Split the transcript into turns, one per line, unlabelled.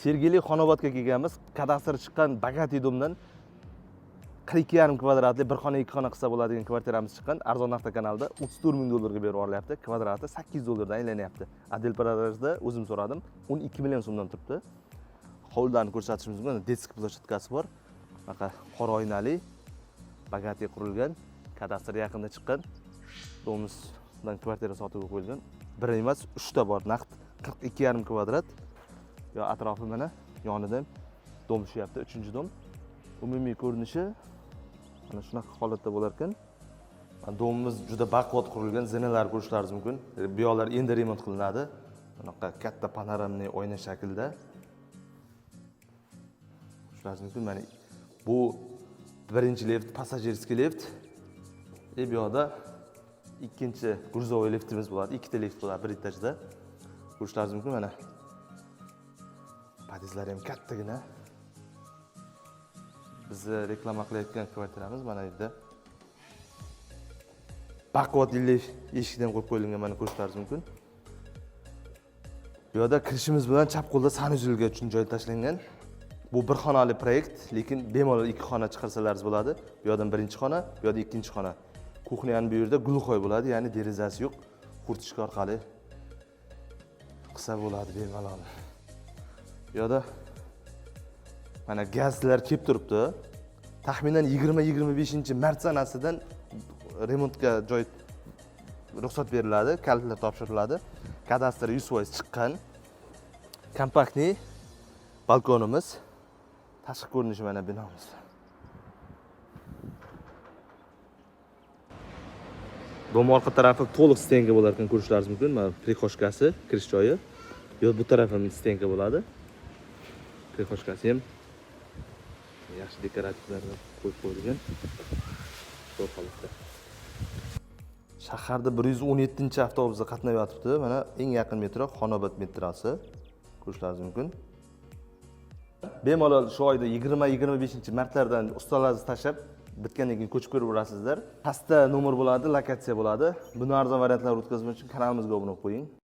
Sergeli Xonobodga kelganmiz. Kadastr chiqqan Bagati domdan 42,5 kvadratli bir xona ikki xona qilsa bo'ladigan kvartiramiz chiqqan. Arzon avtokanalda 34 ming dollarga berib yuboryapti. Kvadrati 800 dollardan aylanyapti. Adel Paradajda o'zim so'radim. 12 million so'mdan turibdi. Hovlilarni ko'rsatishimiz mumkin. Detskiy ploshatkasi bor. Bunaqa qora oynali Bagati qurilgan. Kadastr yaqinda chiqqan. Domimizdan kvartira sotuvga qo'yilgan. Bir emas, 3 ta bor. Naqd 42,5 kvadrat. Yo atrofi mana yonida dom tushyapti, 3-dom. Umumiy ko'rinishi mana shunaqa holatda bo'lar ekan. Domimiz juda baquvvat qurilgan, zinalar ko'rishlaringiz mumkin. Bu yoqlar endi remont qilinadi. Bunaqa katta panoramli oyna shaklda. Ko'rishlaringiz mumkin. Mana bu birinchi lift, passajirskiy lift. Bu yoqda ikkinchi gruzovoy liftimiz bo'ladi. Ikkita lift bo'ladi bir etajda. Ko'rishlaringiz mumkin mana. Padizlari ham kattagina. Biz reklama qilayotgan kvartiramiz mana bu yerda. Baquvvat eshikdan qo'yib qo'yilgan, mana ko'rishlaringiz mumkin. Bu yerda kirishimiz bilan chap qo'lda sanuzelga uchun joy tashlangan. Bu bir xonali proyekt, lekin bemalol ikki xona chiqarsalaringiz bo'ladi. Bu yerdan birinchi xona, bu yerda ikkinchi xona. Kuxnyani bu yerda gulxoy bo'ladi, ya'ni derazasi yo'q. Xurtishka orqali qilsa bo'ladi bemalol. Bu yerda mana gazlar kelib turibdi. Taxminan 20-25 sanasidan remontga joy ruxsat beriladi, kalitlar topshiriladi. Kadastr 100% chiqqan. Kompaktli balkonimiz. Tashqi ko'rinishi mana binomiz. Dom orqa tarafi to'liq stenka bo'lar ekan, ko'rishlaringiz mumkin. Mana prixoshkasi, kirish joyi. Yo bu taraf ham stenka bo'ladi. Prixoshkasi ham yaxshi dekorativlarni qo'yib qo'yilgan. Zo'r holatda. Shaharda 117-avtobusda qatnab yotibdi. Mana eng yaqin metro Xonobod metrosi. Ko'rishlaringiz mumkin. Bemalol shu oyda 20-25 martlardan ustalaringizni tashlab bitgandan keyin ko'chib ko'rib borasizlar. Pastda nomer bo'ladi, lokatsiya bo'ladi. Buni arzon variantlar o'tkazmoq uchun kanalimizga obuna bo'ling.